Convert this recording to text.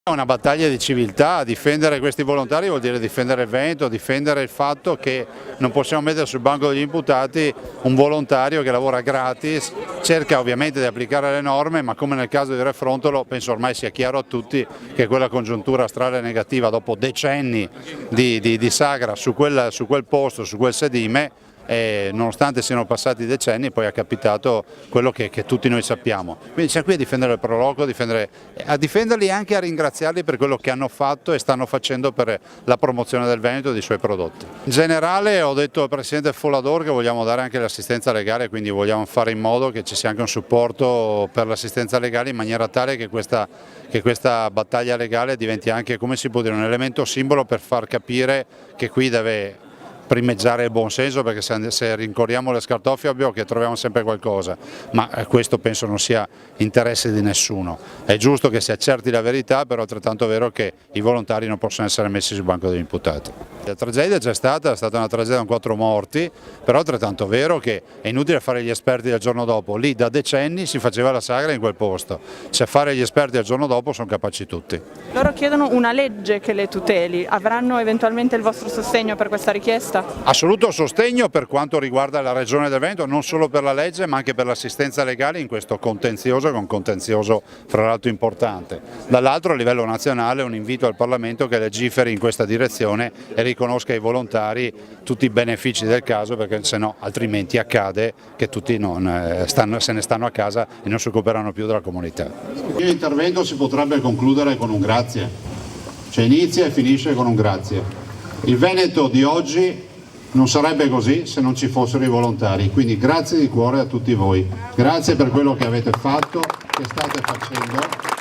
È una battaglia di civiltà. Difendere questi volontari vuol dire difendere il Veneto, difendere il fatto che non possiamo mettere sul banco degli imputati un volontario che lavora gratis, cerca ovviamente di applicare le norme, ma come nel caso di Re Frontolo penso ormai sia chiaro a tutti che quella congiuntura astrale negativa dopo decenni di sagra su quel posto, su quel sedime, nonostante siano passati decenni, poi è capitato quello che tutti noi sappiamo. Quindi c'è qui a difendere il Pro Loco, a difenderli e anche a ringraziarli per quello che hanno fatto e stanno facendo per la promozione del Veneto e dei suoi prodotti. In generale ho detto al Presidente Follador che vogliamo dare anche l'assistenza legale, quindi vogliamo fare in modo che ci sia anche un supporto per l'assistenza legale in maniera tale che questa battaglia legale diventi anche, come si può dire, un elemento simbolo per far capire che qui deve primeggiare il buon senso, perché se rincorriamo le scartoffie ovvio che troviamo sempre qualcosa, ma questo penso non sia interesse di nessuno. È giusto che si accerti la verità, però è altrettanto vero che i volontari non possono essere messi sul banco degli imputati. La tragedia c'è stata, è stata una tragedia con 4 morti, però è altrettanto vero che è inutile fare gli esperti del giorno dopo, lì da decenni si faceva la sagra in quel posto, se fare gli esperti del giorno dopo sono capaci tutti. Loro chiedono una legge che le tuteli, avranno eventualmente il vostro sostegno per questa richiesta? Assoluto sostegno per quanto riguarda la Regione del Veneto, non solo per la legge ma anche per l'assistenza legale in questo contenzioso, che è un contenzioso fra l'altro importante. Dall'altro a livello nazionale un invito al Parlamento che legiferi in questa direzione e riconosca ai volontari tutti i benefici del caso, perché se no altrimenti accade che tutti se ne stanno a casa e non si occuperanno più della comunità. L'intervento si potrebbe concludere con un grazie, cioè inizia e finisce con un grazie. Il Veneto di oggi non sarebbe così se non ci fossero i volontari, quindi grazie di cuore a tutti voi, grazie per quello che avete fatto, che state facendo.